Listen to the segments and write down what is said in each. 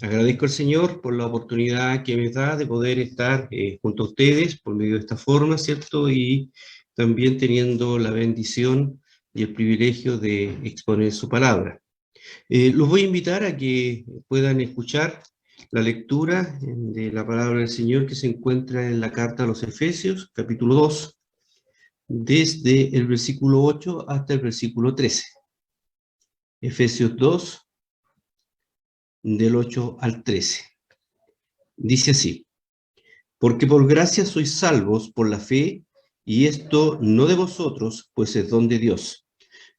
Agradezco al Señor por la oportunidad que me da de poder estar junto a ustedes por medio de esta forma, ¿cierto? Y también teniendo la bendición y el privilegio de exponer su palabra. Los voy a invitar a que puedan escuchar la lectura de la palabra del Señor que se encuentra en la carta a los Efesios, capítulo 2, desde el versículo 8 hasta el versículo 13. Efesios 2, del 8 al 13. Dice así: porque por gracia sois salvos por la fe, y esto no de vosotros, pues es don de Dios,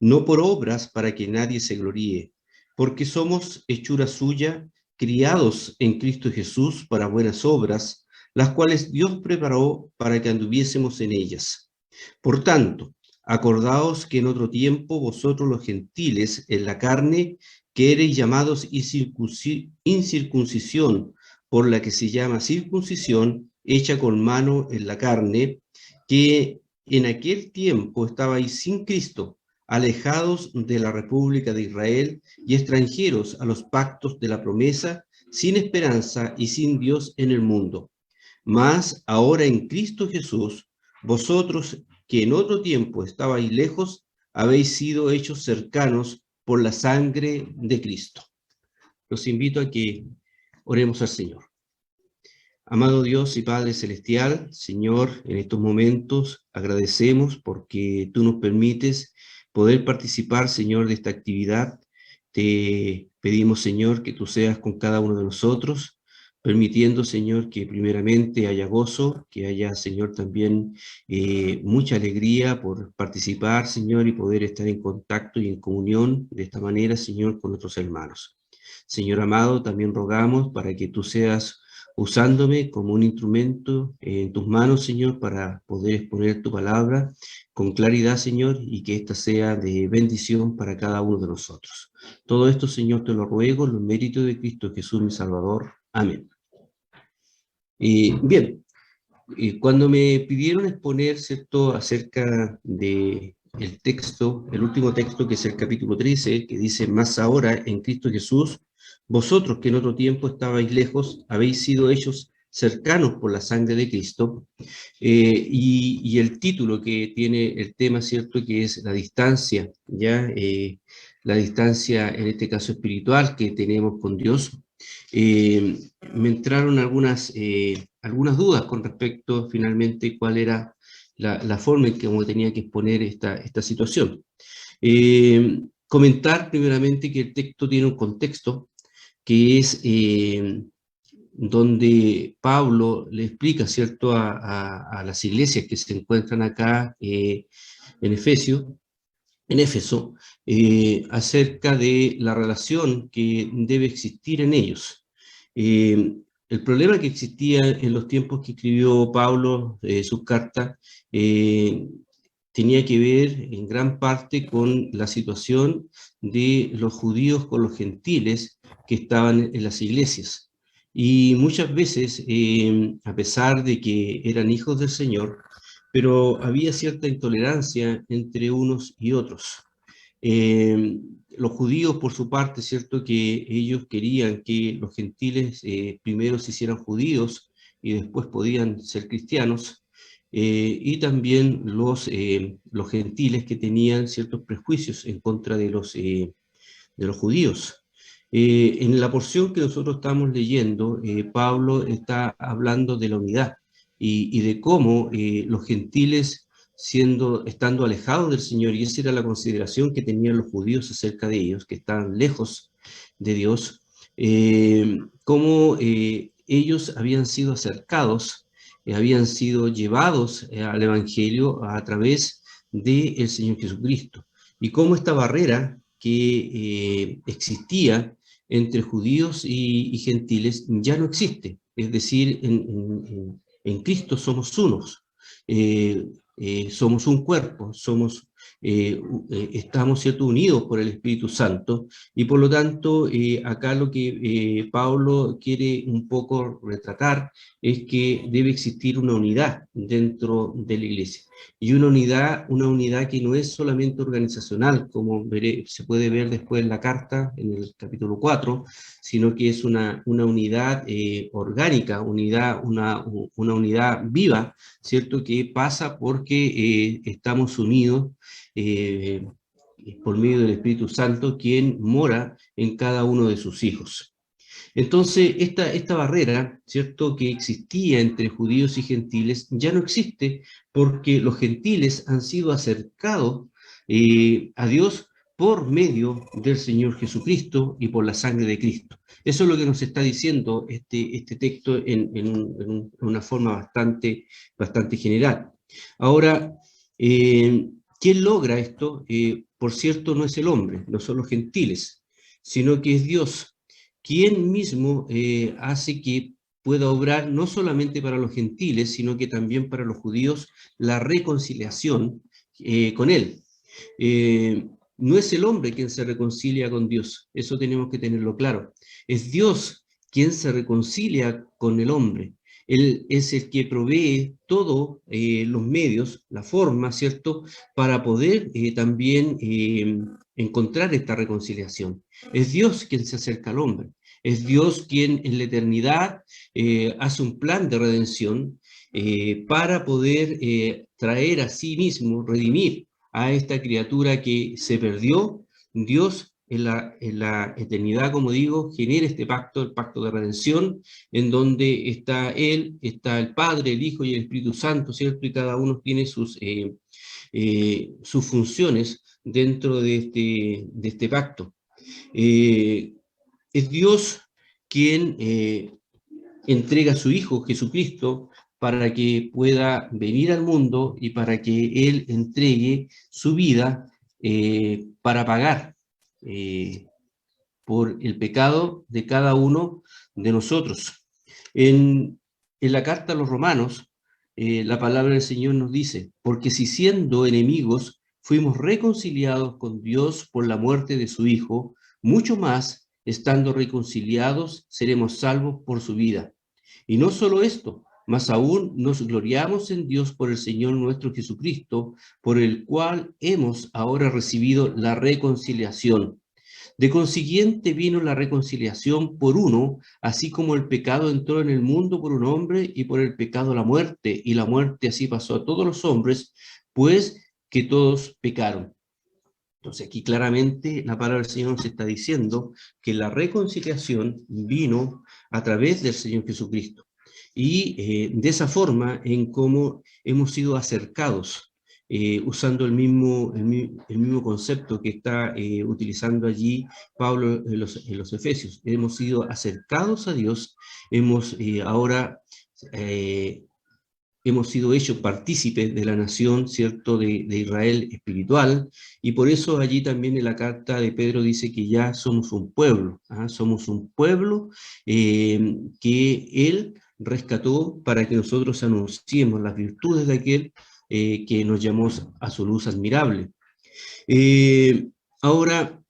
no por obras para que nadie se gloríe, porque somos hechura suya, criados en Cristo Jesús para buenas obras, las cuales Dios preparó para que anduviésemos en ellas. Por tanto, acordaos que en otro tiempo vosotros los gentiles en la carne, que erais llamados incircuncisión, por la que se llama circuncisión, hecha con mano en la carne, que en aquel tiempo estabais sin Cristo, alejados de la República de Israel y extranjeros a los pactos de la promesa, sin esperanza y sin Dios en el mundo. Mas ahora en Cristo Jesús, vosotros que en otro tiempo estabais lejos, habéis sido hechos cercanos por la sangre de Cristo. Los invito a que oremos al Señor. Amado Dios y Padre Celestial, Señor, en estos momentos agradecemos porque tú nos permites poder participar, Señor, de esta actividad. Te pedimos, Señor, que tú seas con cada uno de nosotros, permitiendo, Señor, que primeramente haya gozo, que haya, Señor, también mucha alegría por participar, Señor, y poder estar en contacto y en comunión de esta manera, Señor, con nuestros hermanos. Señor amado, también rogamos para que tú seas usándome como un instrumento en tus manos, Señor, para poder exponer tu palabra con claridad, Señor, y que ésta sea de bendición para cada uno de nosotros. Todo esto, Señor, te lo ruego en los méritos de Cristo Jesús, mi Salvador. Amén. Bien, cuando me pidieron exponer, ¿cierto?, acerca de el texto, el último texto, que es el capítulo 13, que dice: más ahora en Cristo Jesús, vosotros que en otro tiempo estabais lejos, habéis sido hechos cercanos por la sangre de Cristo, y el título que tiene el tema, ¿cierto?, que es la distancia, ¿ya? La distancia, en este caso espiritual, que tenemos con Dios. Me entraron algunas dudas con respecto finalmente cuál era la forma en que tenía que exponer esta situación. Comentar primeramente que el texto tiene un contexto que es donde Pablo le explica, ¿cierto?, a las iglesias que se encuentran acá en Éfeso, acerca de la relación que debe existir en ellos. El problema que existía en los tiempos que escribió Pablo sus cartas tenía que ver en gran parte con la situación de los judíos con los gentiles que estaban en las iglesias. Y muchas veces, a pesar de que eran hijos del Señor, pero había cierta intolerancia entre unos y otros. Los judíos, por su parte, cierto que ellos querían que los gentiles primero se hicieran judíos y después podían ser cristianos, y también los gentiles que tenían ciertos prejuicios en contra de los judíos. En la porción que nosotros estamos leyendo, Pablo está hablando de la unidad y de cómo los gentiles, estando alejados del Señor, y esa era la consideración que tenían los judíos acerca de ellos, que estaban lejos de Dios, cómo ellos habían sido acercados, habían sido llevados al Evangelio a través del Señor Jesucristo, y cómo esta barrera que existía entre judíos y gentiles ya no existe. Es decir, en Cristo somos unos, somos un cuerpo, somos estamos, ¿cierto?, unidos por el Espíritu Santo, y por lo tanto, acá lo que Pablo quiere un poco retratar es que debe existir una unidad dentro de la iglesia, y una unidad que no es solamente organizacional, como se puede ver después en la carta, en el capítulo 4, sino que es una unidad orgánica, una unidad viva, ¿cierto?, que pasa porque estamos unidos eh, por medio del Espíritu Santo, quien mora en cada uno de sus hijos. Entonces, esta barrera, ¿cierto?, que existía entre judíos y gentiles, ya no existe, porque los gentiles han sido acercados a Dios por medio del Señor Jesucristo y por la sangre de Cristo. Eso es lo que nos está diciendo este texto en una forma bastante general. Ahora, ¿quién logra esto? Por cierto, no es el hombre, no son los gentiles, sino que es Dios, quien mismo hace que pueda obrar no solamente para los gentiles, sino que también para los judíos, la reconciliación con Él. No es el hombre quien se reconcilia con Dios, eso tenemos que tenerlo claro. Es Dios quien se reconcilia con el hombre. Él es el que provee todos los medios, la forma, ¿cierto?, para poder también encontrar esta reconciliación. Es Dios quien se acerca al hombre. Es Dios quien en la eternidad hace un plan de redención para poder traer a sí mismo, redimir a esta criatura que se perdió. Dios en la eternidad, como digo, genera este pacto, el pacto de redención, en donde está Él, está el Padre, el Hijo y el Espíritu Santo, ¿cierto? Y cada uno tiene sus funciones dentro de este pacto. Es Dios quien entrega a su Hijo Jesucristo para que pueda venir al mundo y para que Él entregue su vida para pagar por el pecado de cada uno de nosotros. En la carta a los Romanos, la palabra del Señor nos dice, porque si siendo enemigos fuimos reconciliados con Dios por la muerte de su Hijo, mucho más, estando reconciliados, seremos salvos por su vida. Y no solo esto, más aún nos gloriamos en Dios por el Señor nuestro Jesucristo, por el cual hemos ahora recibido la reconciliación. De consiguiente vino la reconciliación por uno, así como el pecado entró en el mundo por un hombre y por el pecado la muerte, y la muerte así pasó a todos los hombres, pues que todos pecaron. Entonces aquí claramente la palabra del Señor nos está diciendo que la reconciliación vino a través del Señor Jesucristo. Y de esa forma en cómo hemos sido acercados, usando el mismo concepto que está utilizando allí Pablo en los Efesios. Hemos sido acercados a Dios, ahora hemos sido hechos partícipes de la nación, ¿cierto?, de Israel espiritual, y por eso allí también en la carta de Pedro dice que ya somos un pueblo, somos un pueblo que Él rescató para que nosotros anunciemos las virtudes de aquel que nos llamó a su luz admirable. Ahora,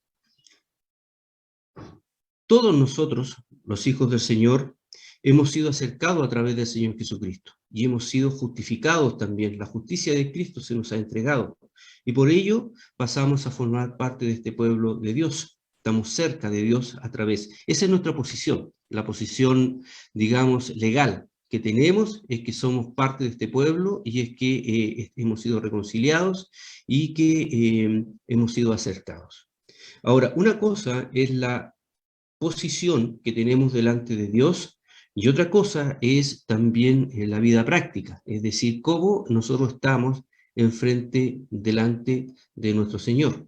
todos nosotros, los hijos del Señor, hemos sido acercados a través del Señor Jesucristo y hemos sido justificados también. La justicia de Cristo se nos ha entregado y por ello pasamos a formar parte de este pueblo de Dios. Estamos cerca de Dios a través. Esa es nuestra posición, la posición, digamos, legal que tenemos es que somos parte de este pueblo y es que hemos sido reconciliados y que hemos sido acercados. Ahora, una cosa es la posición que tenemos delante de Dios y otra cosa es también la vida práctica, es decir, cómo nosotros estamos delante de nuestro Señor.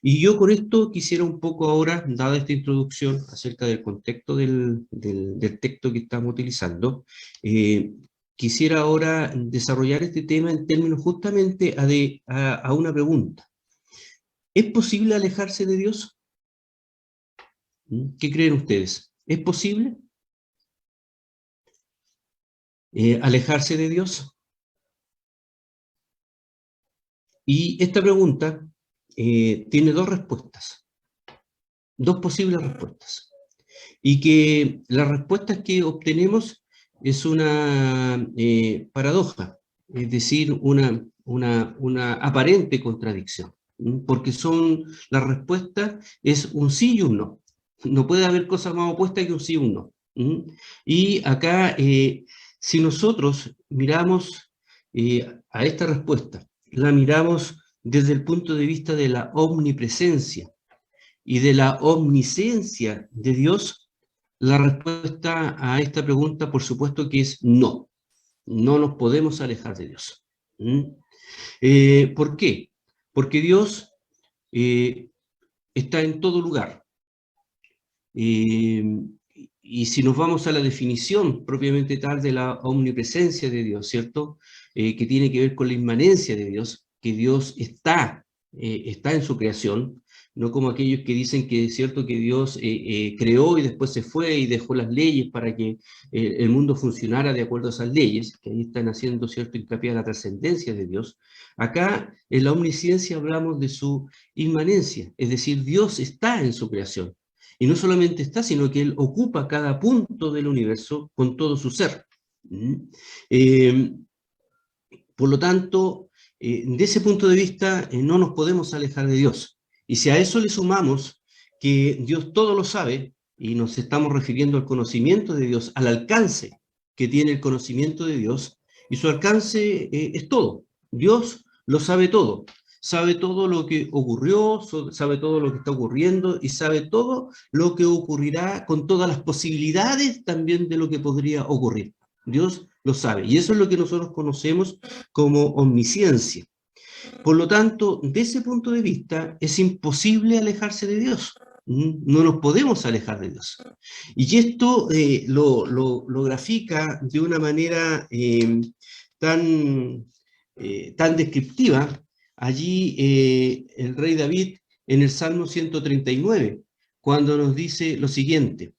Y yo con esto quisiera un poco ahora, dada esta introducción acerca del contexto del texto que estamos utilizando, quisiera ahora desarrollar este tema en términos justamente a una pregunta. ¿Es posible alejarse de Dios? ¿Qué creen ustedes? ¿Es posible alejarse de Dios? Y esta pregunta tiene dos respuestas, dos posibles respuestas. Y que las respuestas que obtenemos es una paradoja, es decir, una aparente contradicción, porque la respuesta es un sí y un no. No puede haber cosa más opuesta que un sí y un no. Y acá, si nosotros miramos a esta respuesta, la miramos desde el punto de vista de la omnipresencia y de la omnisciencia de Dios, la respuesta a esta pregunta, por supuesto que es no. No nos podemos alejar de Dios. ¿Por qué? Porque Dios está en todo lugar. Y si nos vamos a la definición propiamente tal de la omnipresencia de Dios, ¿cierto? Que tiene que ver con la inmanencia de Dios, que Dios está en su creación, no como aquellos que dicen que es cierto que Dios creó y después se fue y dejó las leyes para que el mundo funcionara de acuerdo a esas leyes, que ahí están haciendo cierto hincapié a la trascendencia de Dios. Acá en la omnisciencia hablamos de su inmanencia, es decir, Dios está en su creación. Y no solamente está, sino que Él ocupa cada punto del universo con todo su ser. Por lo tanto, de ese punto de vista, no nos podemos alejar de Dios. Y si a eso le sumamos que Dios todo lo sabe, y nos estamos refiriendo al conocimiento de Dios, al alcance que tiene el conocimiento de Dios, y su alcance es todo. Dios lo sabe todo lo que ocurrió, sabe todo lo que está ocurriendo, y sabe todo lo que ocurrirá con todas las posibilidades también de lo que podría ocurrir. Dios lo sabe, y eso es lo que nosotros conocemos como omnisciencia. Por lo tanto, de ese punto de vista, es imposible alejarse de Dios. No nos podemos alejar de Dios. Y esto lo grafica de una manera tan descriptiva allí el rey David en el Salmo 139, cuando nos dice lo siguiente: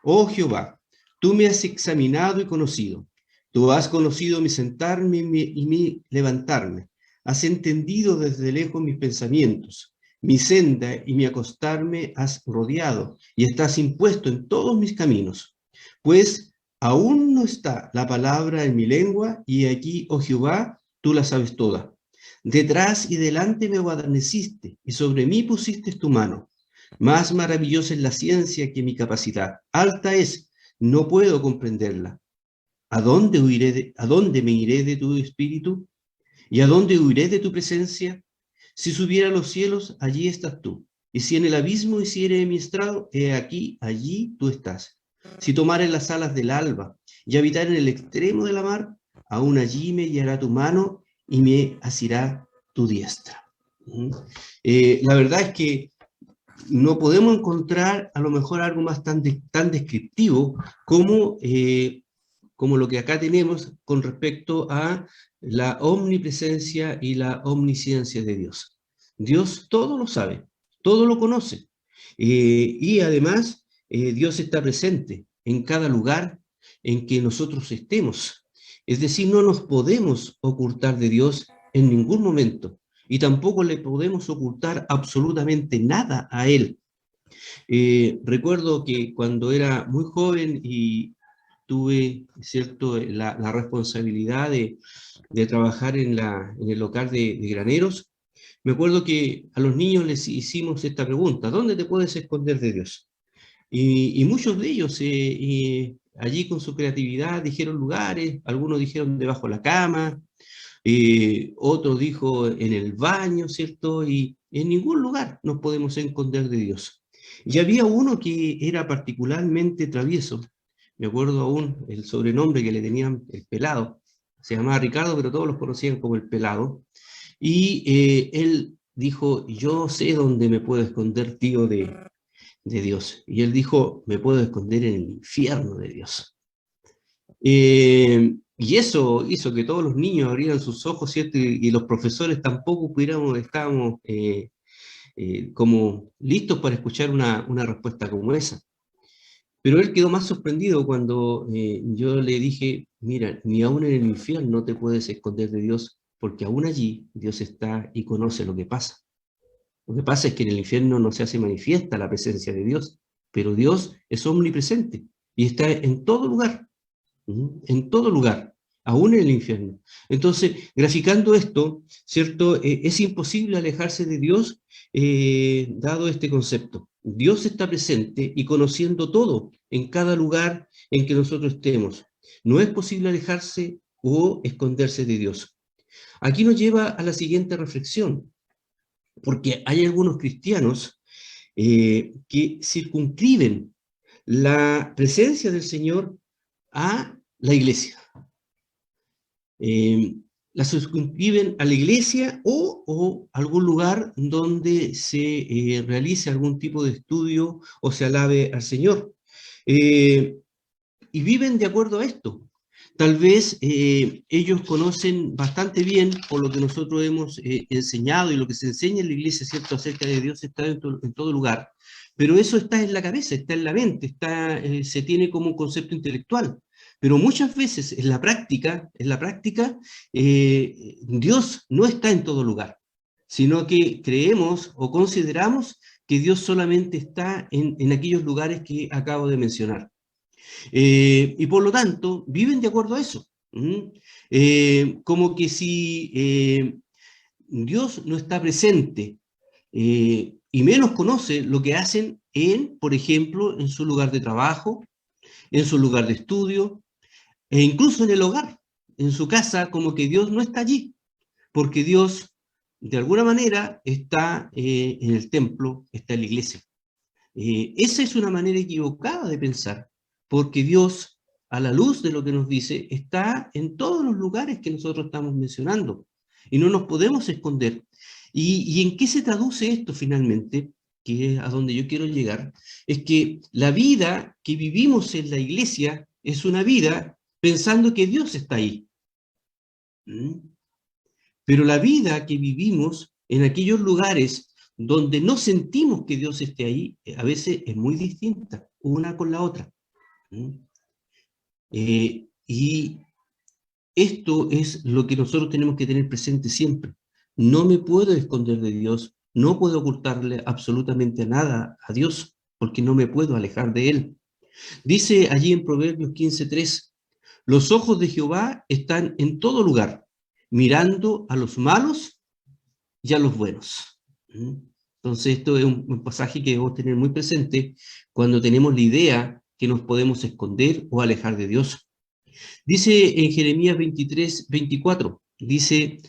oh Jehová, tú me has examinado y conocido. Tú has conocido mi sentarme y mi levantarme. Has entendido desde lejos mis pensamientos. Mi senda y mi acostarme has rodeado, y estás impuesto en todos mis caminos. Pues aún no está la palabra en mi lengua, y aquí, oh Jehová, tú la sabes toda. Detrás y delante me guarneciste, y sobre mí pusiste tu mano. Más maravillosa es la ciencia que mi capacidad. Alta es, no puedo comprenderla. ¿A dónde me iré de tu espíritu? ¿Y a dónde huiré de tu presencia? Si subiera a los cielos, allí estás tú. Y si en el abismo hiciere mi estrado, he aquí, allí tú estás. Si tomare las alas del alba y habitar en el extremo de la mar, aún allí me guiará tu mano y me asirá tu diestra. La verdad es que no podemos encontrar a lo mejor algo más tan descriptivo como lo que acá tenemos con respecto a la omnipresencia y la omnisciencia de Dios. Dios todo lo sabe, todo lo conoce. Y además, Dios está presente en cada lugar en que nosotros estemos. Es decir, no nos podemos ocultar de Dios en ningún momento. Y tampoco le podemos ocultar absolutamente nada a Él. Recuerdo que cuando era muy joven y tuve, ¿cierto?, la responsabilidad de trabajar en el local de graneros, me acuerdo que a los niños les hicimos esta pregunta: ¿dónde te puedes esconder de Dios? Y muchos de ellos allí con su creatividad dijeron lugares, algunos dijeron debajo de la cama, otro dijo en el baño, ¿cierto? Y en ningún lugar nos podemos esconder de Dios. Y había uno que era particularmente travieso, me acuerdo aún el sobrenombre que le tenían, el pelado, se llamaba Ricardo, pero todos los conocían como el pelado, y él dijo: yo sé dónde me puedo esconder, tío, de Dios. Y él dijo: me puedo esconder en el infierno de Dios. Y eso hizo que todos los niños abrieran sus ojos, ¿cierto? Y los profesores tampoco estábamos como listos para escuchar una respuesta como esa. Pero él quedó más sorprendido cuando yo le dije: mira, ni aún en el infierno te puedes esconder de Dios, porque aún allí Dios está y conoce lo que pasa. Lo que pasa es que en el infierno no se hace manifiesta la presencia de Dios, pero Dios es omnipresente y está en todo lugar, en todo lugar, aún en el infierno. Entonces, graficando esto, ¿cierto? Es imposible alejarse de Dios dado este concepto. Dios está presente y conociendo todo en cada lugar en que nosotros estemos. No es posible alejarse o esconderse de Dios. Aquí nos lleva a la siguiente reflexión, porque hay algunos cristianos que circunscriben la presencia del Señor a la iglesia. La circunscriben a la iglesia o algún lugar donde se realice algún tipo de estudio o se alabe al Señor. Y viven de acuerdo a esto. Tal vez ellos conocen bastante bien, por lo que nosotros hemos enseñado y lo que se enseña en la iglesia, ¿cierto?, acerca de Dios está en todo lugar, pero eso está en la cabeza, está en la mente, se tiene como un concepto intelectual. Pero muchas veces en la práctica, Dios no está en todo lugar, sino que creemos o consideramos que Dios solamente está en aquellos lugares que acabo de mencionar. Y por lo tanto, viven de acuerdo a eso. Como que si Dios no está presente y menos conoce lo que hacen por ejemplo, en su lugar de trabajo, en su lugar de estudio, e incluso en el hogar, en su casa, como que Dios no está allí, porque Dios, de alguna manera, está en el templo, está en la iglesia. Esa es una manera equivocada de pensar, porque Dios, a la luz de lo que nos dice, está en todos los lugares que nosotros estamos mencionando, y no nos podemos esconder. ¿Y en qué se traduce esto finalmente? Que es a donde yo quiero llegar, es que la vida que vivimos en la iglesia es una vida pensando que Dios está ahí. Pero la vida que vivimos en aquellos lugares donde no sentimos que Dios esté ahí, a veces es muy distinta una con la otra. Y esto es lo que nosotros tenemos que tener presente siempre. No me puedo esconder de Dios, no puedo ocultarle absolutamente nada a Dios, porque no me puedo alejar de Él. Dice allí en Proverbios 15:3, los ojos de Jehová están en todo lugar, mirando a los malos y a los buenos. Entonces esto es un pasaje que debemos tener muy presente cuando tenemos la idea que nos podemos esconder o alejar de Dios. Dice en Jeremías 23:24, dice,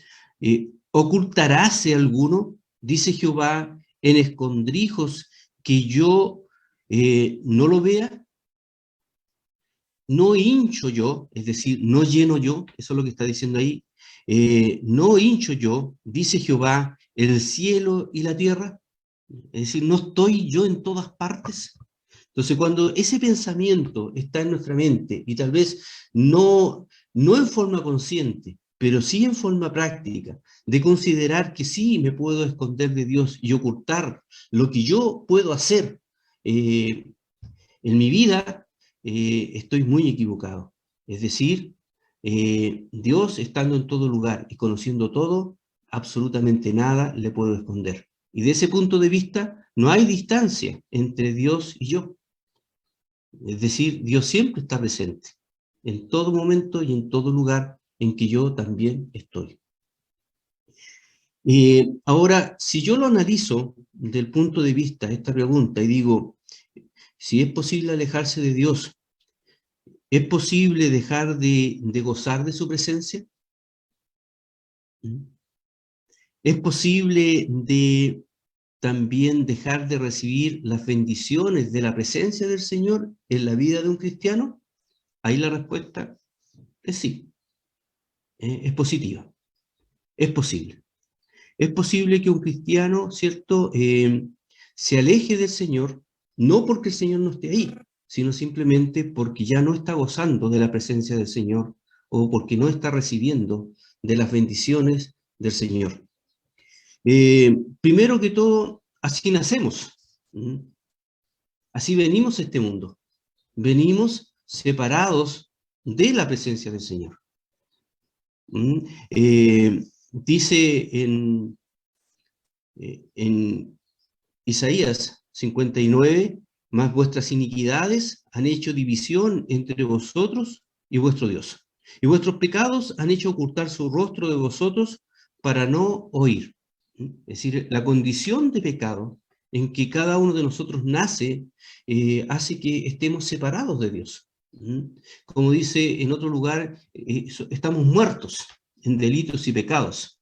¿ocultaráse alguno? Dice Jehová, en escondrijos que yo no lo vea. No hincho yo, es decir, no lleno yo, eso es lo que está diciendo ahí, no hincho yo, dice Jehová, el cielo y la tierra, es decir, no estoy yo en todas partes. Entonces, cuando ese pensamiento está en nuestra mente, y tal vez no en forma consciente, pero sí en forma práctica, de considerar que sí me puedo esconder de Dios y ocultar lo que yo puedo hacer en mi vida, estoy muy equivocado. Es decir, Dios estando en todo lugar y conociendo todo, absolutamente nada le puedo esconder. Y de ese punto de vista, no hay distancia entre Dios y yo. Es decir, Dios siempre está presente, en todo momento y en todo lugar en que yo también estoy. Ahora, si yo lo analizo del punto de vista de esta pregunta y digo, si es posible alejarse de Dios, ¿es posible dejar de gozar de su presencia? ¿Es posible también dejar de recibir las bendiciones de la presencia del Señor en la vida de un cristiano? Ahí la respuesta es sí, es positiva, es posible. Es posible que un cristiano, ¿cierto?, se aleje del Señor, no porque el Señor no esté ahí, sino simplemente porque ya no está gozando de la presencia del Señor o porque no está recibiendo de las bendiciones del Señor. Primero que todo, así nacemos. Así venimos a este mundo. Venimos separados de la presencia del Señor. Dice en Isaías 59, mas vuestras iniquidades han hecho división entre vosotros y vuestro Dios. Y vuestros pecados han hecho ocultar su rostro de vosotros para no oír. Es decir, la condición de pecado en que cada uno de nosotros nace hace que estemos separados de Dios. Como dice en otro lugar, estamos muertos en delitos y pecados.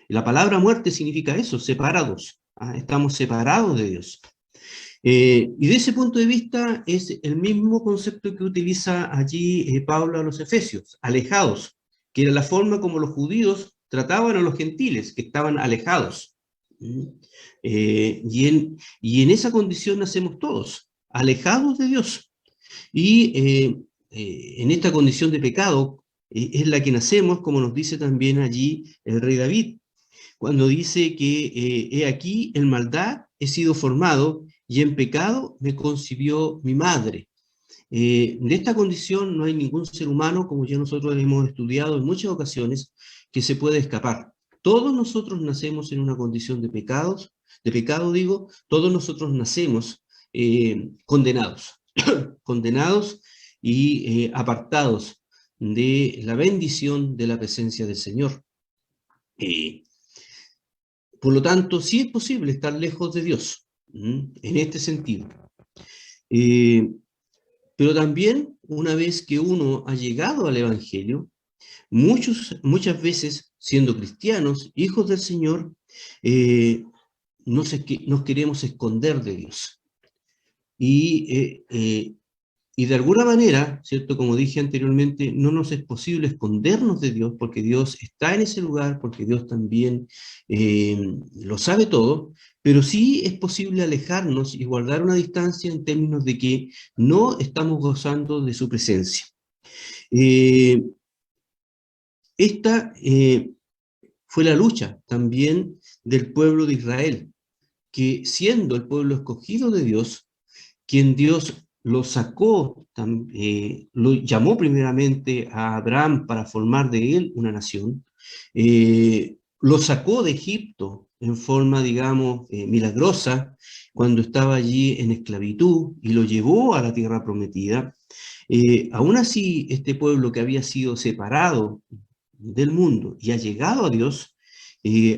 La palabra muerte significa eso, separados. Estamos separados de Dios. Y de ese punto de vista es el mismo concepto que utiliza allí Pablo a los Efesios, alejados, que era la forma como los judíos trataban a los gentiles, que estaban alejados. Y en esa condición nacemos todos, alejados de Dios. Y en esta condición de pecado es la que nacemos, como nos dice también allí el rey David, cuando dice que he aquí en maldad he sido formado y en pecado me concibió mi madre. De esta condición no hay ningún ser humano, como ya nosotros hemos estudiado en muchas ocasiones, que se pueda escapar. Todos nosotros nacemos en una condición de pecados, de pecado digo, todos nosotros nacemos condenados, condenados y apartados de la bendición de la presencia del Señor. Por lo tanto, sí es posible estar lejos de Dios, en este sentido. Pero también, una vez que uno ha llegado al Evangelio, muchas veces, siendo cristianos, hijos del Señor, nos queremos esconder de Dios. Y de alguna manera, ¿cierto? Como dije anteriormente, no nos es posible escondernos de Dios porque Dios está en ese lugar, porque Dios también lo sabe todo, pero sí es posible alejarnos y guardar una distancia en términos de que no estamos gozando de su presencia. Esta fue la lucha también del pueblo de Israel, que siendo el pueblo escogido de Dios, quien Dios lo sacó, lo llamó primeramente a Abraham para formar de él una nación, lo sacó de Egipto en forma, digamos, milagrosa, cuando estaba allí en esclavitud, y lo llevó a la tierra prometida. Aún así, este pueblo que había sido separado del mundo y ha llegado a Dios,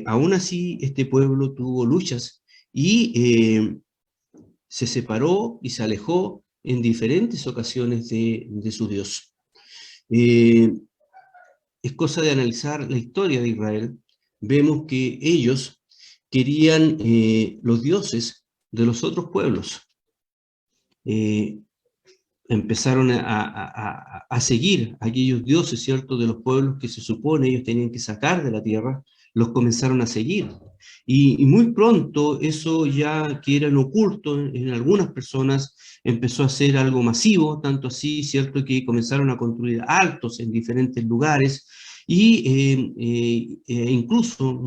aún así este pueblo tuvo luchas y se separó y se alejó en diferentes ocasiones de su Dios. Es cosa de analizar la historia de Israel. Vemos que ellos querían los dioses de los otros pueblos. Empezaron a seguir aquellos dioses, ¿cierto?, de los pueblos que se supone ellos tenían que sacar de la tierra, los comenzaron a seguir. Y muy pronto eso ya que era en oculto en algunas personas empezó a ser algo masivo, tanto así, ¿cierto?, que comenzaron a construir altos en diferentes lugares y incluso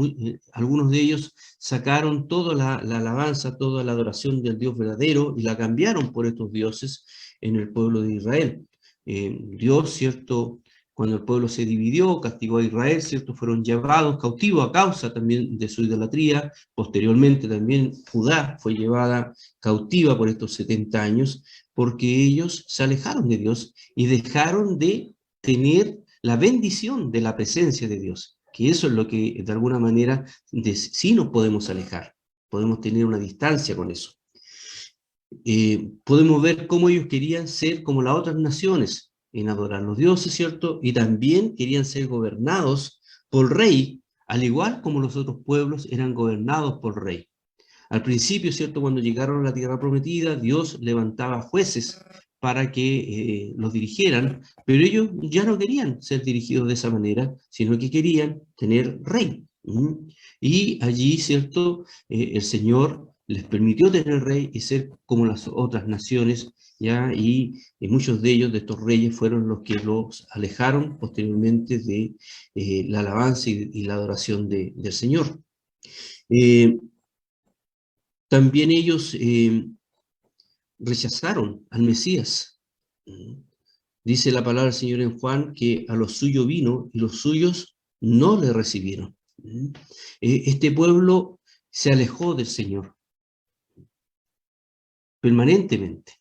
algunos de ellos sacaron toda la alabanza, toda la adoración del Dios verdadero y la cambiaron por estos dioses en el pueblo de Israel. Dios, ¿cierto?, cuando el pueblo se dividió, castigó a Israel, ¿cierto?, fueron llevados cautivos a causa también de su idolatría. Posteriormente también Judá fue llevada cautiva por estos 70 años, porque ellos se alejaron de Dios y dejaron de tener la bendición de la presencia de Dios, que eso es lo que de alguna manera sí nos podemos alejar, podemos tener una distancia con eso. Podemos ver cómo ellos querían ser como las otras naciones en adorar a los dioses, ¿cierto? Y también querían ser gobernados por rey, al igual como los otros pueblos eran gobernados por rey. Al principio, ¿cierto?, cuando llegaron a la tierra prometida, Dios levantaba jueces para que los dirigieran, pero ellos ya no querían ser dirigidos de esa manera, sino que querían tener rey. Y allí, ¿cierto?, el Señor les permitió tener rey y ser como las otras naciones, ¿ya? Y muchos de ellos, de estos reyes, fueron los que los alejaron posteriormente de la alabanza y la adoración del Señor. También ellos rechazaron al Mesías. Dice la palabra del Señor en Juan que a los suyos vino y los suyos no le recibieron. Este pueblo se alejó del Señor permanentemente,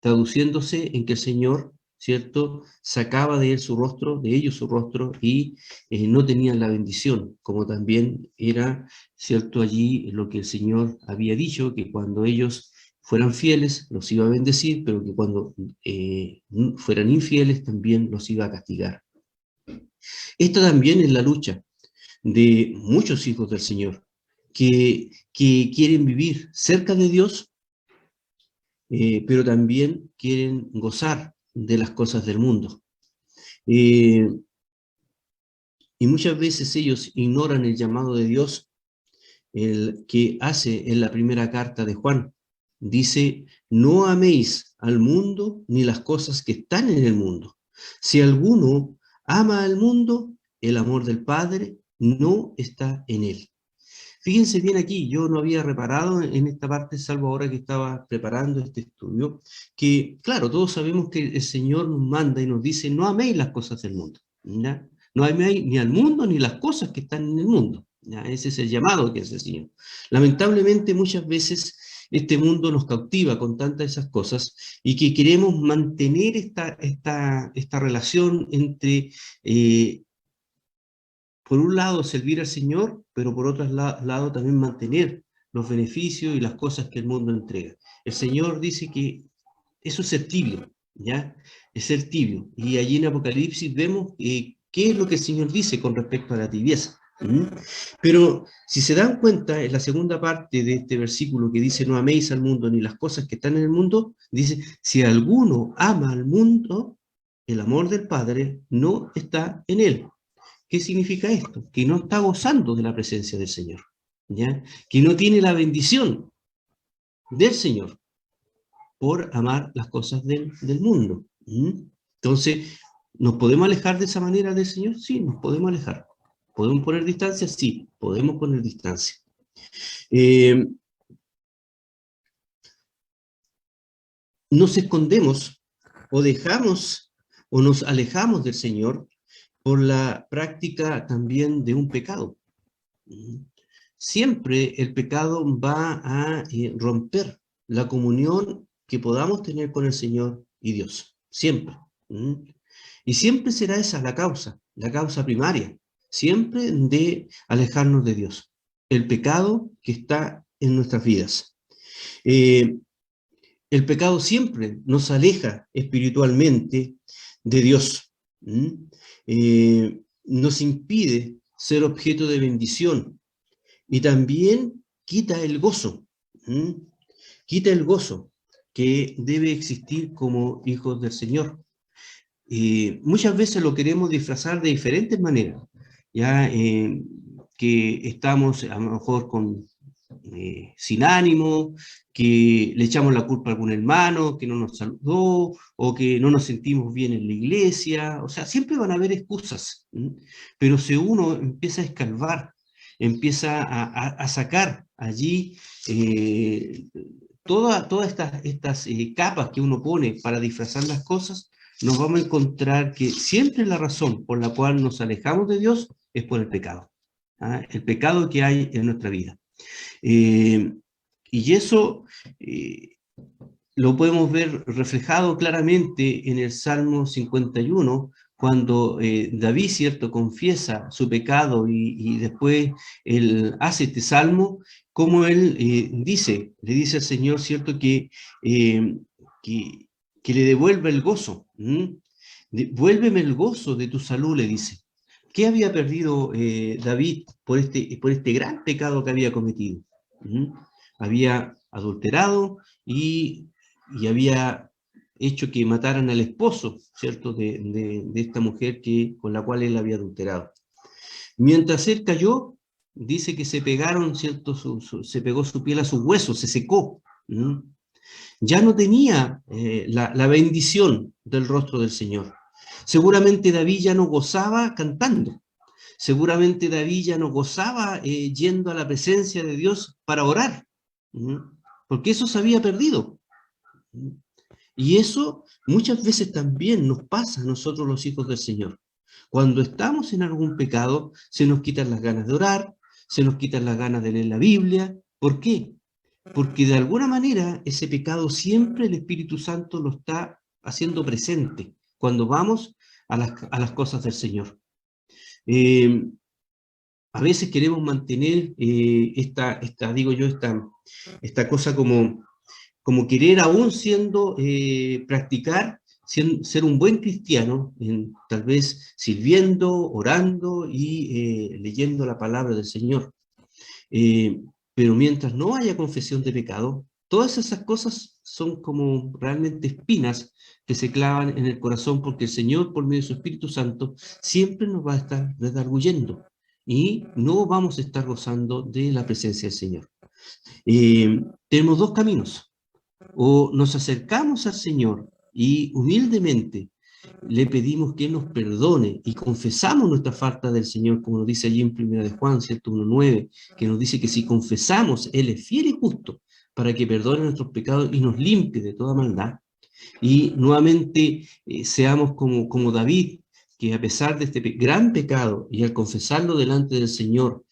traduciéndose en que el Señor, ¿cierto?, sacaba de ellos su rostro, y no tenían la bendición, como también era, ¿cierto?, allí lo que el Señor había dicho, que cuando ellos fueran fieles los iba a bendecir, pero que cuando fueran infieles también los iba a castigar. Esta también es la lucha de muchos hijos del Señor, que quieren vivir cerca de Dios, pero también quieren gozar de las cosas del mundo. Y muchas veces ellos ignoran el llamado de Dios, el que hace en la primera carta de Juan. Dice: no améis al mundo ni las cosas que están en el mundo. Si alguno ama al mundo, el amor del Padre no está en él. Fíjense bien aquí, yo no había reparado en esta parte, salvo ahora que estaba preparando este estudio, que claro, todos sabemos que el Señor nos manda y nos dice: no améis las cosas del mundo, ¿ya? No améis ni al mundo ni las cosas que están en el mundo, ¿ya? Ese es el llamado que hace el Señor. Lamentablemente muchas veces este mundo nos cautiva con tantas de esas cosas, y que queremos mantener esta relación entre por un lado servir al Señor, pero por otro lado también mantener los beneficios y las cosas que el mundo entrega. El Señor dice que eso es ser tibio, ¿ya? Es ser tibio. Y allí en Apocalipsis vemos qué es lo que el Señor dice con respecto a la tibieza. Pero si se dan cuenta, en la segunda parte de este versículo que dice: no améis al mundo ni las cosas que están en el mundo, dice: si alguno ama al mundo, el amor del Padre no está en él. ¿Qué significa esto? Que no está gozando de la presencia del Señor, ¿ya? Que no tiene la bendición del Señor por amar las cosas del mundo. Entonces, ¿nos podemos alejar de esa manera del Señor? Sí, nos podemos alejar. ¿Podemos poner distancia? Sí, podemos poner distancia. Nos escondemos o dejamos o nos alejamos del Señor por la práctica también de un pecado. Siempre el pecado va a romper la comunión que podamos tener con el Señor y Dios. Siempre. Y siempre será esa la causa primaria, siempre de alejarnos de Dios. El pecado que está en nuestras vidas. El pecado siempre nos aleja espiritualmente de Dios. Nos impide ser objeto de bendición, y también quita el gozo. Quita el gozo que debe existir como hijos del Señor. Muchas veces lo queremos disfrazar de diferentes maneras, ya que estamos a lo mejor sin ánimo, que le echamos la culpa a algún hermano que no nos saludó, o que no nos sentimos bien en la iglesia. O sea, siempre van a haber excusas, pero si uno empieza a escarbar, empieza a sacar allí todas estas capas que uno pone para disfrazar las cosas, nos vamos a encontrar que siempre la razón por la cual nos alejamos de Dios es por el pecado. El pecado que hay en nuestra vida. Y eso lo podemos ver reflejado claramente en el Salmo 51, cuando David, ¿cierto?, confiesa su pecado, y después él hace este salmo, como él le dice al Señor, ¿cierto?, que le devuelva el gozo. Devuélveme el gozo de tu salud, le dice. ¿Qué había perdido David por este gran pecado que había cometido? Había adulterado y había hecho que mataran al esposo, ¿cierto?, de esta mujer con la cual él había adulterado. Mientras él cayó, dice que se pegaron, ¿cierto?, se pegó su piel a sus huesos, se secó. Ya no tenía la bendición del rostro del Señor. Seguramente David ya no gozaba cantando. Seguramente David ya no gozaba yendo a la presencia de Dios para orar, porque eso se había perdido. Y eso muchas veces también nos pasa a nosotros los hijos del Señor. Cuando estamos en algún pecado, se nos quitan las ganas de orar, se nos quitan las ganas de leer la Biblia. ¿Por qué? Porque de alguna manera ese pecado siempre el Espíritu Santo lo está haciendo presente cuando vamos a las cosas del Señor. A veces queremos mantener esta cosa como querer aún siendo, practicar, ser un buen cristiano, tal vez sirviendo, orando y leyendo la palabra del Señor. Pero mientras no haya confesión de pecado, todas esas cosas son como realmente espinas que se clavan en el corazón, porque el Señor, por medio de su Espíritu Santo, siempre nos va a estar redarguyendo y no vamos a estar gozando de la presencia del Señor. Tenemos dos caminos: o nos acercamos al Señor y humildemente le pedimos que nos perdone y confesamos nuestra falta del Señor, como nos dice allí en 1 de Juan 1:9, que nos dice que si confesamos, Él es fiel y justo para que perdone nuestros pecados y nos limpie de toda maldad. Y nuevamente seamos como David, que a pesar de este gran pecado y al confesarlo delante del Señor,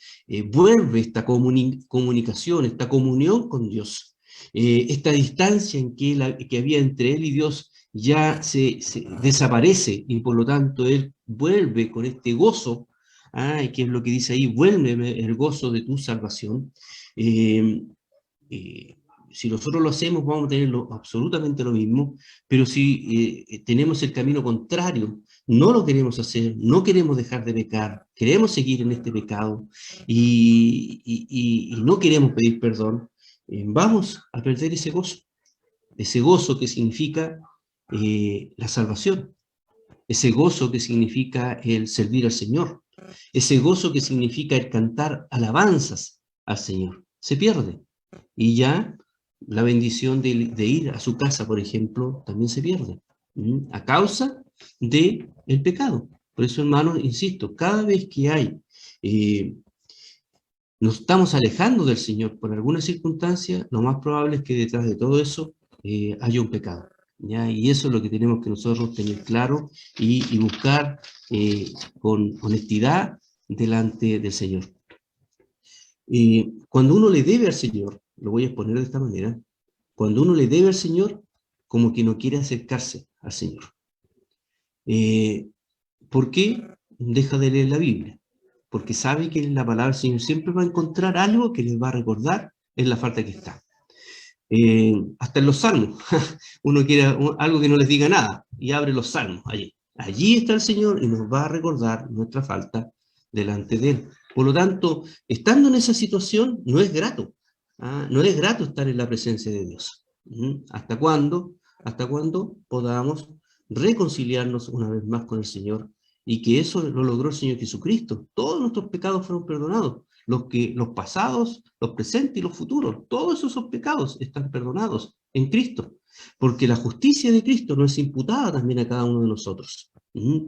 vuelve esta comunicación, esta comunión con Dios. Esta distancia que había entre él y Dios ya se desaparece, y por lo tanto él vuelve con este gozo, que es lo que dice ahí: vuélveme el gozo de tu salvación. Eh, eh, si nosotros lo hacemos, vamos a tener absolutamente lo mismo, pero si tenemos el camino contrario, no lo queremos hacer, no queremos dejar de pecar, queremos seguir en este pecado y no queremos pedir perdón, vamos a perder ese gozo que significa la salvación, ese gozo que significa el servir al Señor, ese gozo que significa el cantar alabanzas al Señor. Se pierde. Y ya la bendición de ir a su casa, por ejemplo, también se pierde, a causa del pecado. Por eso, hermanos, insisto, cada vez que nos estamos alejando del Señor por alguna circunstancia, lo más probable es que detrás de todo eso haya un pecado, ¿ya? Y eso es lo que tenemos que nosotros tener claro y buscar con honestidad delante del Señor. Cuando uno le debe al Señor, lo voy a exponer de esta manera: cuando uno le debe al Señor, como que no quiere acercarse al Señor. ¿Por qué deja de leer la Biblia? Porque sabe que en la palabra del Señor siempre va a encontrar algo que les va a recordar en la falta que está. Hasta en los salmos, uno quiere algo que no les diga nada, y abre los salmos allí. Allí está el Señor y nos va a recordar nuestra falta delante de Él. Por lo tanto, estando en esa situación, no es grato. No es grato estar en la presencia de Dios. ¿Hasta cuándo? Hasta cuando podamos reconciliarnos una vez más con el Señor, y que eso lo logró el Señor Jesucristo. Todos nuestros pecados fueron perdonados. Los pasados, los presentes y los futuros, todos esos pecados están perdonados en Cristo, porque la justicia de Cristo nos es imputada también a cada uno de nosotros.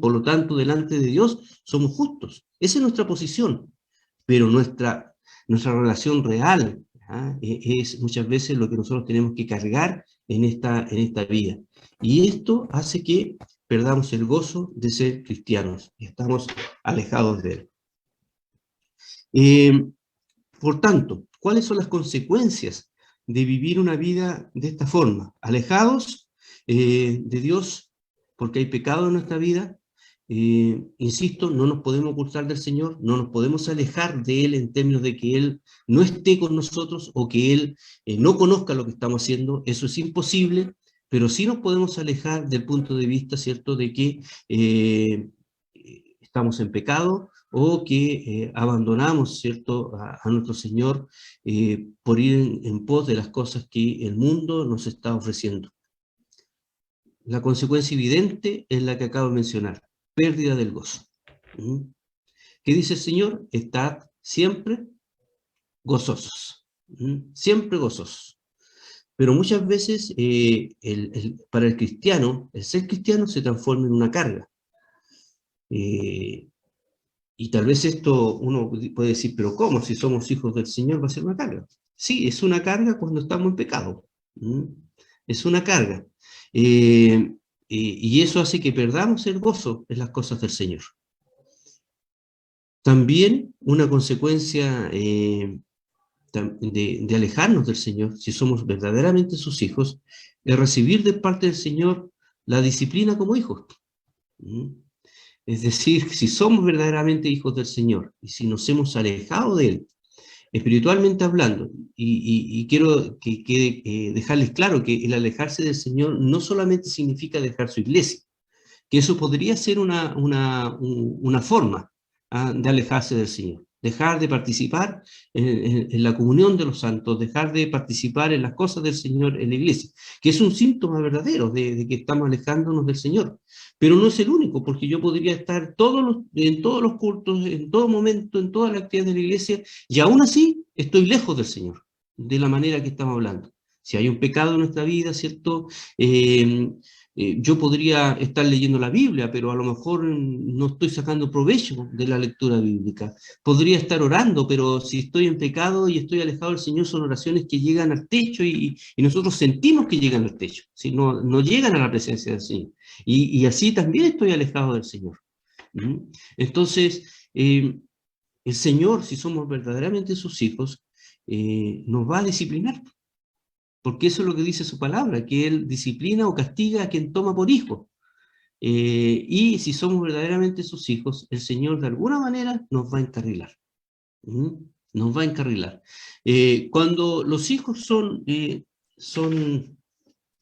Por lo tanto, delante de Dios somos justos. Esa es nuestra posición, pero nuestra relación real es muchas veces lo que nosotros tenemos que cargar en esta vida. Y esto hace que perdamos el gozo de ser cristianos y estamos alejados de él. Por tanto, ¿cuáles son las consecuencias de vivir una vida de esta forma? Alejados de Dios, porque hay pecado en nuestra vida. Insisto, no nos podemos ocultar del Señor, no nos podemos alejar de Él en términos de que Él no esté con nosotros o que Él no conozca lo que estamos haciendo. Eso es imposible, pero sí nos podemos alejar del punto de vista, ¿cierto?, de que estamos en pecado, o que abandonamos, ¿cierto?, a nuestro Señor por ir en pos de las cosas que el mundo nos está ofreciendo. La consecuencia evidente es la que acabo de mencionar: pérdida del gozo. ¿Qué dice el Señor? Estad siempre gozosos, siempre gozosos. Pero muchas veces para el cristiano, el ser cristiano se transforma en una carga. Y tal vez esto uno puede decir: pero ¿cómo? Si somos hijos del Señor va a ser una carga. Sí, es una carga cuando estamos en pecado. Es una carga. Y eso hace que perdamos el gozo en las cosas del Señor. También una consecuencia de alejarnos del Señor, si somos verdaderamente sus hijos, es recibir de parte del Señor la disciplina como hijos. ¿Mm? Es decir, si somos verdaderamente hijos del Señor y si nos hemos alejado de Él, espiritualmente hablando, y quiero que quede, dejarles claro que el alejarse del Señor no solamente significa dejar su iglesia, que eso podría ser una forma de alejarse del Señor. Dejar de participar en la comunión de los santos, dejar de participar en las cosas del Señor en la iglesia, que es un síntoma verdadero de que estamos alejándonos del Señor. Pero no es el único, porque yo podría estar en todos los cultos, en todo momento, en todas las actividades de la iglesia, y aún así estoy lejos del Señor, de la manera que estamos hablando. Si hay un pecado en nuestra vida, ¿cierto? Yo podría estar leyendo la Biblia, pero a lo mejor no estoy sacando provecho de la lectura bíblica. Podría estar orando, pero si estoy en pecado y estoy alejado del Señor, son oraciones que llegan al techo y nosotros sentimos que llegan al techo, ¿sí? No llegan a la presencia del Señor. Y así también estoy alejado del Señor. Entonces, el Señor, si somos verdaderamente sus hijos, nos va a disciplinar. Porque eso es lo que dice su palabra, que Él disciplina o castiga a quien toma por hijo. Y si somos verdaderamente sus hijos, el Señor de alguna manera nos va a encarrilar. ¿Mm? Nos va a encarrilar. Cuando los hijos son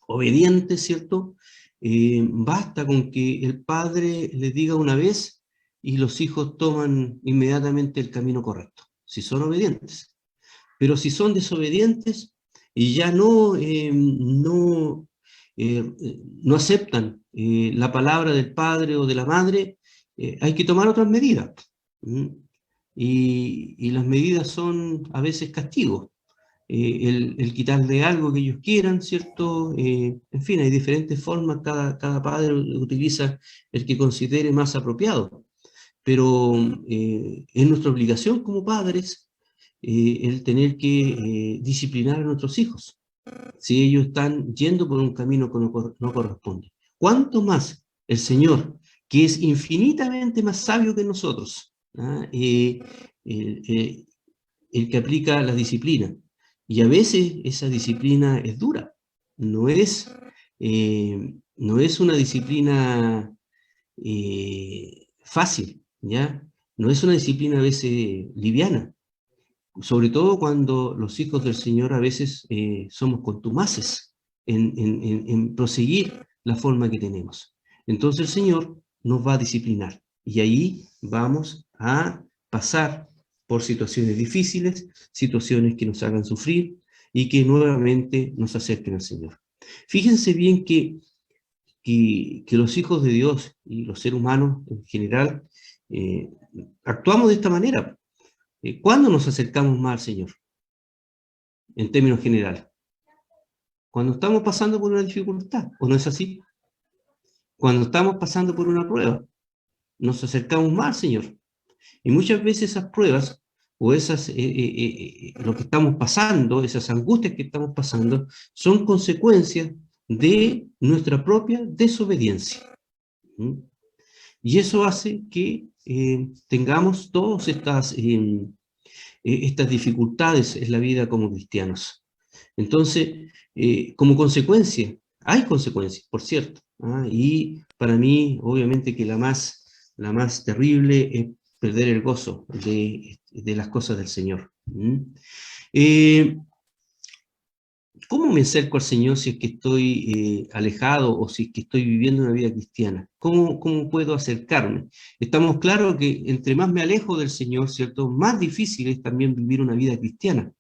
obedientes, ¿cierto? Basta con que el padre les diga una vez y los hijos toman inmediatamente el camino correcto, si son obedientes. Pero si son desobedientes y ya no aceptan la palabra del padre o de la madre, hay que tomar otras medidas. ¿Mm? Y las medidas son a veces castigos. El quitarle algo que ellos quieran, ¿cierto? En fin, hay diferentes formas, cada padre utiliza el que considere más apropiado. Pero es nuestra obligación como padres el tener que disciplinar a nuestros hijos, si ellos están yendo por un camino que no corresponde. ¿Cuánto más el Señor, que es infinitamente más sabio que nosotros, el, el que aplica la disciplina? Y a veces esa disciplina es dura, no es, no es una disciplina fácil, ¿ya? No es una disciplina a veces liviana, sobre todo cuando los hijos del Señor a veces somos contumaces en proseguir la forma que tenemos. Entonces el Señor nos va a disciplinar y ahí vamos a pasar por situaciones difíciles, situaciones que nos hagan sufrir y que nuevamente nos acerquen al Señor. Fíjense bien que los hijos de Dios y los seres humanos en general eh, actuamos de esta manera. ¿Cuándo nos acercamos más al Señor? En términos generales. Cuando estamos pasando por una dificultad, ¿o no es así? Cuando estamos pasando por una prueba, nos acercamos más al Señor. Y muchas veces esas pruebas, o lo que estamos pasando, esas angustias que estamos pasando, son consecuencias de nuestra propia desobediencia. ¿Mm? Y eso hace que tengamos todas estas dificultades en la vida como cristianos. Entonces, como consecuencia, hay consecuencias, por cierto, y para mí, obviamente que la más terrible es perder el gozo de las cosas del Señor. ¿Cómo me acerco al Señor si es que estoy alejado o si es que estoy viviendo una vida cristiana? ¿Cómo puedo acercarme? Estamos claros que entre más me alejo del Señor, ¿cierto? Más difícil es también vivir una vida cristiana.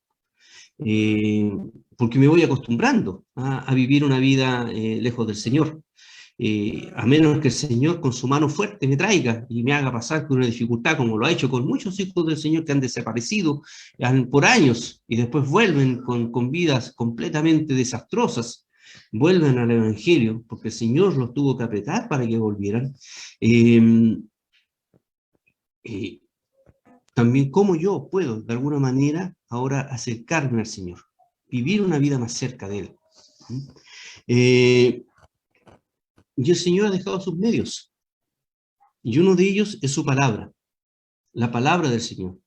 Porque me voy acostumbrando a vivir una vida lejos del Señor. A menos que el Señor con su mano fuerte me traiga y me haga pasar por una dificultad, como lo ha hecho con muchos hijos del Señor que han desaparecido por años y después vuelven con vidas completamente desastrosas, vuelven al Evangelio, porque el Señor los tuvo que apretar para que volvieran. También cómo yo puedo, de alguna manera, ahora acercarme al Señor, vivir una vida más cerca de Él. Y el Señor ha dejado sus medios, y uno de ellos es su palabra. la palabra del Señor.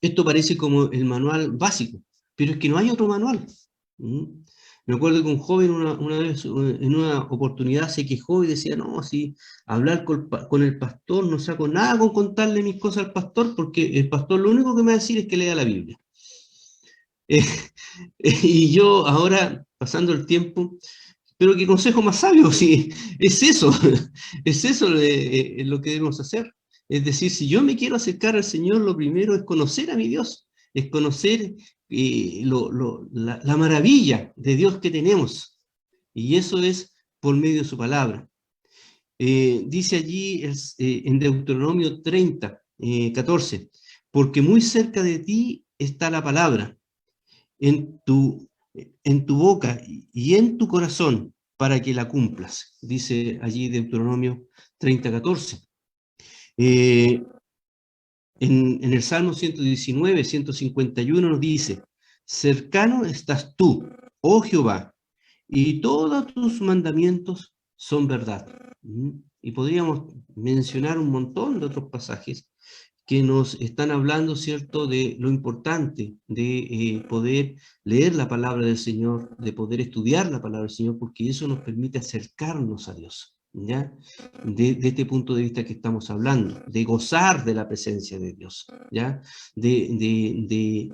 Esto parece como el manual básico, pero es que no hay otro manual. ¿Mm? Me acuerdo que un joven una vez, en una oportunidad, se quejó y decía, no, si hablar con el pastor, no saco nada con contarle mis cosas al pastor, porque el pastor lo único que me va a decir es que lea la Biblia. Eh, y yo ahora, pasando el tiempo, pero qué consejo más sabio, si es eso, es eso lo que debemos hacer. Es decir, si yo me quiero acercar al Señor, lo primero es conocer a mi Dios, es conocer la maravilla de Dios que tenemos. Y eso es por medio de su palabra. Dice allí en Deuteronomio 30, 14, porque muy cerca de ti está la palabra, en tu, en tu boca y en tu corazón, para que la cumplas, dice allí Deuteronomio 30, 14. Eh, en el Salmo 119, 151 nos dice, cercano estás tú, oh Jehová, y todos tus mandamientos son verdad. Y podríamos mencionar un montón de otros pasajes que nos están hablando, ¿cierto?, de lo importante de poder leer la palabra del Señor, de poder estudiar la palabra del Señor, porque eso nos permite acercarnos a Dios, ¿ya? De este punto de vista que estamos hablando, de gozar de la presencia de Dios, ¿ya? De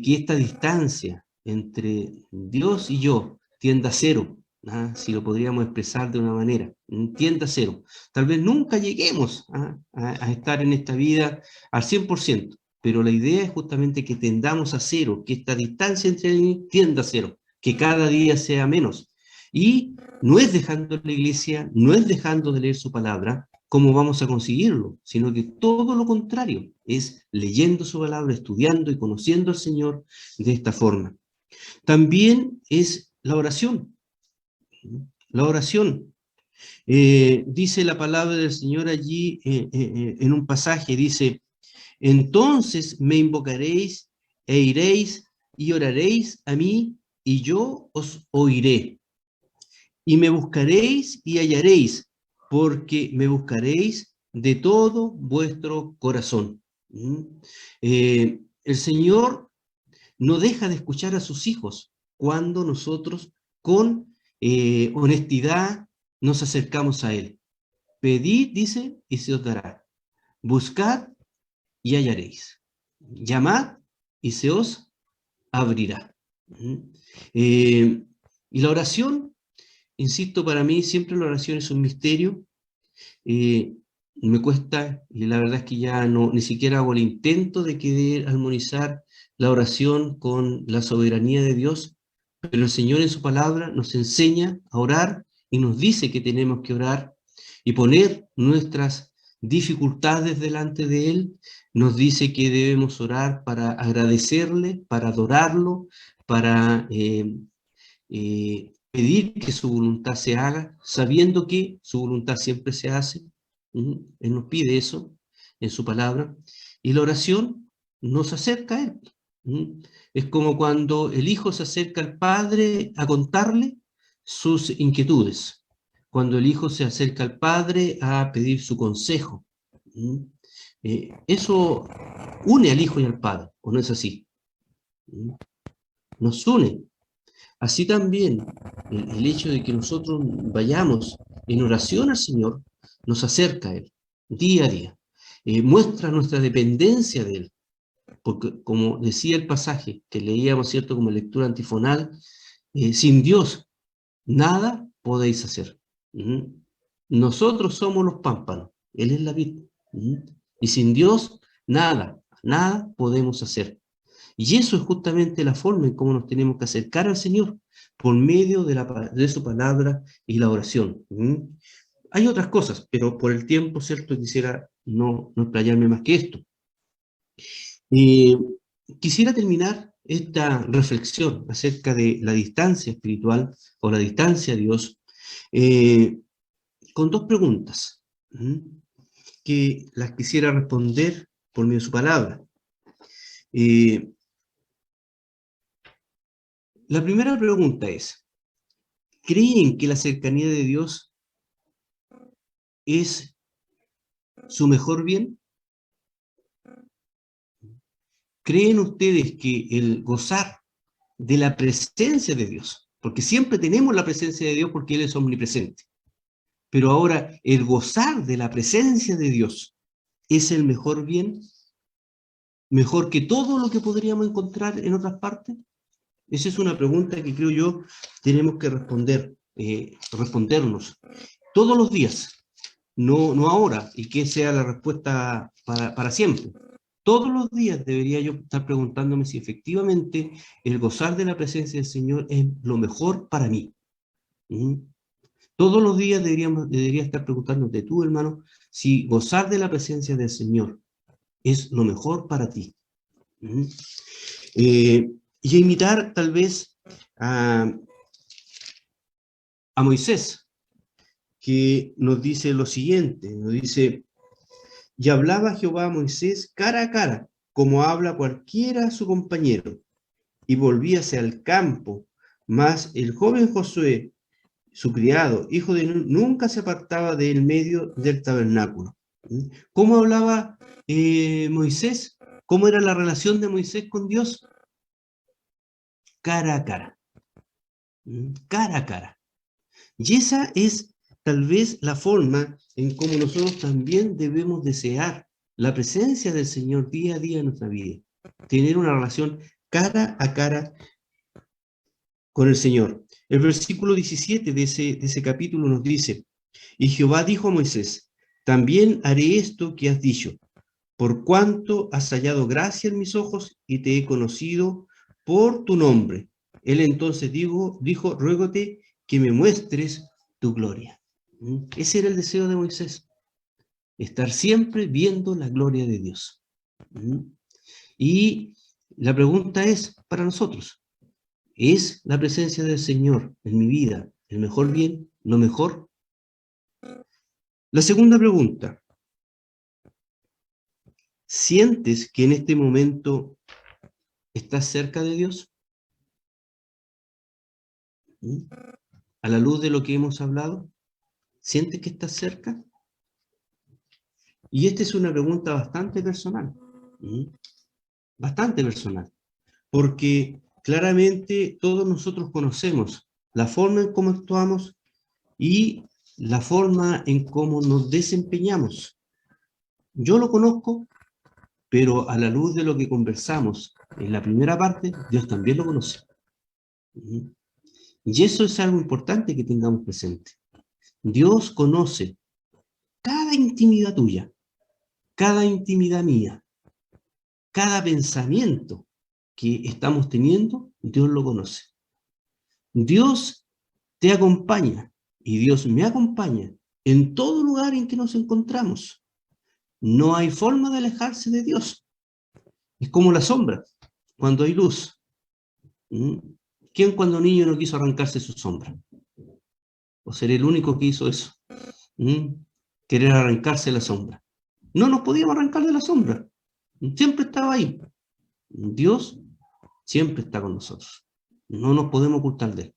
que esta distancia entre Dios y yo tienda a cero, si lo podríamos expresar de una manera, tienda a cero. Tal vez nunca lleguemos a estar en esta vida al 100%, pero la idea es justamente que tendamos a cero, que esta distancia entre él tienda a cero, que cada día sea menos. Y no es dejando la iglesia, no es dejando de leer su palabra, cómo vamos a conseguirlo, sino que todo lo contrario, es leyendo su palabra, estudiando y conociendo al Señor de esta forma. También es la oración. La oración. Dice la palabra del Señor allí en un pasaje, dice, entonces me invocaréis e iréis y oraréis a mí y yo os oiré. Y me buscaréis y hallaréis, porque me buscaréis de todo vuestro corazón. El Señor no deja de escuchar a sus hijos cuando nosotros con honestidad nos acercamos a Él. Pedid, dice, y se os dará. Buscad y hallaréis. Llamad y se os abrirá. Y la oración, insisto, para mí siempre la oración es un misterio. Me cuesta, y la verdad es que ya no, ni siquiera hago el intento de querer armonizar la oración con la soberanía de Dios, pero el Señor en su palabra nos enseña a orar y nos dice que tenemos que orar y poner nuestras dificultades delante de Él. Nos dice que debemos orar para agradecerle, para adorarlo, para pedir que su voluntad se haga, sabiendo que su voluntad siempre se hace. Él nos pide eso en su palabra. Y la oración nos acerca a Él. Es como cuando el hijo se acerca al padre a contarle sus inquietudes, cuando el hijo se acerca al padre a pedir su consejo. Eso une al hijo y al padre, ¿o no es así? Nos une. Así también el hecho de que nosotros vayamos en oración al Señor nos acerca a Él día a día, muestra nuestra dependencia de Él, porque como decía el pasaje que leíamos, ¿cierto?, como lectura antifonal, sin Dios nada podéis hacer. Nosotros somos los pámpanos, Él es la vid, y sin Dios nada podemos hacer. Y eso es justamente la forma en cómo nos tenemos que acercar al Señor, por medio de su palabra y la oración. Hay otras cosas, pero por el tiempo, ¿cierto?, quisiera no explayarme más que esto. Quisiera terminar esta reflexión acerca de la distancia espiritual o la distancia a Dios con dos preguntas que las quisiera responder por medio de su palabra. La primera pregunta es, ¿creen que la cercanía de Dios es su mejor bien? ¿Creen ustedes que el gozar de la presencia de Dios, porque siempre tenemos la presencia de Dios porque Él es omnipresente, pero ahora el gozar de la presencia de Dios es el mejor bien? ¿Mejor que todo lo que podríamos encontrar en otras partes? Esa es una pregunta que creo yo tenemos que respondernos todos los días, no ahora, y que sea la respuesta para siempre. Todos los días debería yo estar preguntándome si efectivamente el gozar de la presencia del Señor es lo mejor para mí. ¿Mm? Todos los días debería estar preguntándote tú, hermano, si gozar de la presencia del Señor es lo mejor para ti. ¿Mm? Y imitar tal vez a Moisés, que nos dice lo siguiente, nos dice: y hablaba Jehová a Moisés cara a cara, como habla cualquiera a su compañero, y volvíase al campo, mas el joven Josué, su criado, hijo de Nun, nunca se apartaba del medio del tabernáculo. ¿Cómo hablaba Moisés? ¿Cómo era la relación de Moisés con Dios? Cara a cara. Cara a cara. Y esa es tal vez la forma en cómo nosotros también debemos desear la presencia del Señor día a día en nuestra vida. Tener una relación cara a cara con el Señor. El versículo 17 de ese capítulo nos dice: y Jehová dijo a Moisés: también haré esto que has dicho, por cuanto has hallado gracia en mis ojos y te he conocido por tu nombre. Él entonces dijo: ruégote que me muestres tu gloria. Ese era el deseo de Moisés, estar siempre viendo la gloria de Dios. Y la pregunta es para nosotros: ¿es la presencia del Señor en mi vida el mejor bien, lo mejor? La segunda pregunta: ¿sientes que en este momento estás cerca de Dios? A la luz de lo que hemos hablado, ¿sientes que estás cerca? Y esta es una pregunta bastante personal, bastante personal, porque claramente todos nosotros conocemos la forma en cómo actuamos y la forma en cómo nos desempeñamos. Yo lo conozco, pero a la luz de lo que conversamos en la primera parte, Dios también lo conoce. Y eso es algo importante que tengamos presente. Dios conoce cada intimidad tuya, cada intimidad mía, cada pensamiento que estamos teniendo, Dios lo conoce. Dios te acompaña y Dios me acompaña en todo lugar en que nos encontramos. No hay forma de alejarse de Dios. Es como la sombra, cuando hay luz. ¿Quién cuando niño no quiso arrancarse su sombra? ¿O seré el único que hizo eso? Querer arrancarse la sombra. No nos podíamos arrancar de la sombra. Siempre estaba ahí. Dios siempre está con nosotros. No nos podemos ocultar de él.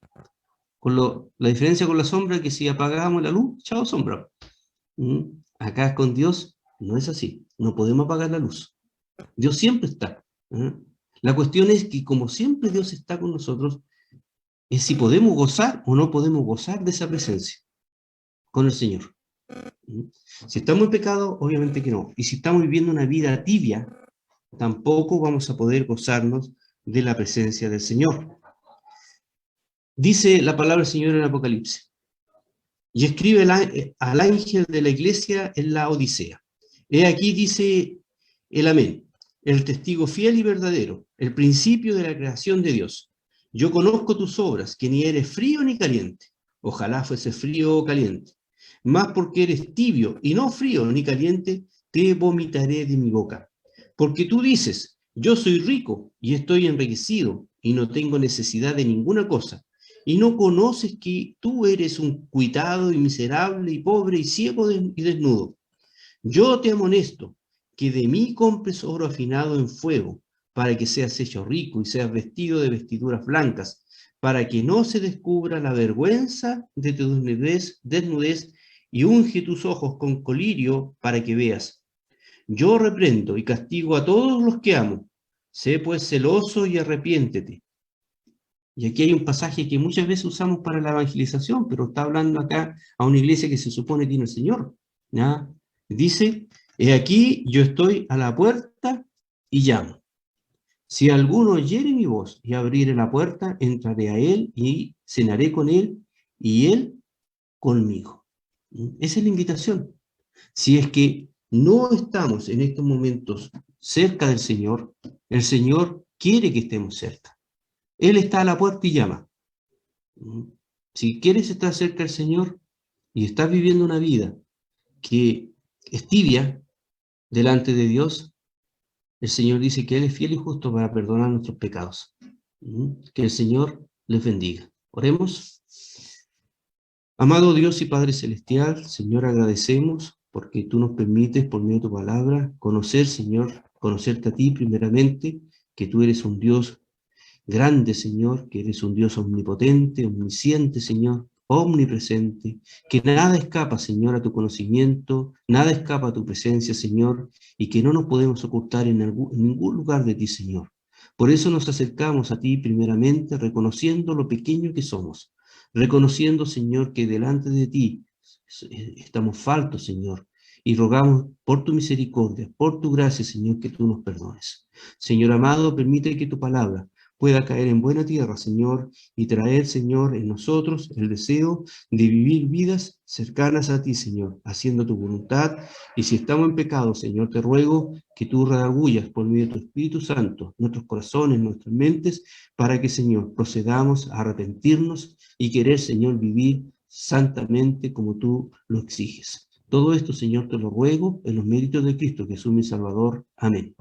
La diferencia con la sombra es que si apagamos la luz, chao sombra. Acá con Dios no es así. No podemos apagar la luz. Dios siempre está. La cuestión es que como siempre Dios está con nosotros, es si podemos gozar o no podemos gozar de esa presencia con el Señor. Si estamos en pecado, obviamente que no. Y si estamos viviendo una vida tibia, tampoco vamos a poder gozarnos de la presencia del Señor. Dice la palabra del Señor en Apocalipsis: y escribe al ángel de la iglesia en la Odisea. He aquí, dice el Amén, el testigo fiel y verdadero, el principio de la creación de Dios. Yo conozco tus obras, que ni eres frío ni caliente. Ojalá fuese frío o caliente. Mas porque eres tibio y no frío ni caliente, te vomitaré de mi boca. Porque tú dices: yo soy rico y estoy enriquecido y no tengo necesidad de ninguna cosa, y no conoces que tú eres un cuitado y miserable y pobre y ciego y desnudo. Yo te amonesto que de mí compres oro afinado en fuego, para que seas hecho rico y seas vestido de vestiduras blancas, para que no se descubra la vergüenza de tu desnudez y unge tus ojos con colirio para que veas. Yo reprendo y castigo a todos los que amo. Sé pues celoso y arrepiéntete. Y aquí hay un pasaje que muchas veces usamos para la evangelización, pero está hablando acá a una iglesia que se supone tiene el Señor. ¿Ya? Dice, he aquí yo estoy a la puerta y llamo. Si alguno oyere mi voz y abriere la puerta, entraré a él y cenaré con él y él conmigo. Esa es la invitación. Si es que no estamos en estos momentos cerca del Señor, el Señor quiere que estemos cerca. Él está a la puerta y llama. Si quieres estar cerca del Señor y estás viviendo una vida que es tibia delante de Dios, el Señor dice que Él es fiel y justo para perdonar nuestros pecados. Que el Señor les bendiga. Oremos. Amado Dios y Padre Celestial, Señor, agradecemos porque tú nos permites, por medio de tu palabra, conocer, Señor, conocerte a ti primeramente, que tú eres un Dios grande, Señor, que eres un Dios omnipotente, omnisciente, Señor, omnipresente, que nada escapa, Señor, a tu conocimiento, nada escapa a tu presencia, Señor, y que no nos podemos ocultar en ningún lugar de ti, Señor. Por eso nos acercamos a ti primeramente, reconociendo lo pequeño que somos, reconociendo, Señor, que delante de ti estamos faltos, Señor, y rogamos por tu misericordia, por tu gracia, Señor, que tú nos perdones. Señor amado, permite que tu palabra pueda caer en buena tierra, Señor, y traer, Señor, en nosotros el deseo de vivir vidas cercanas a ti, Señor, haciendo tu voluntad. Y si estamos en pecado, Señor, te ruego que tú redagullas por medio de tu Espíritu Santo nuestros corazones, nuestras mentes, para que, Señor, procedamos a arrepentirnos y querer, Señor, vivir santamente como tú lo exiges. Todo esto, Señor, te lo ruego en los méritos de Cristo, Jesús mi Salvador. Amén.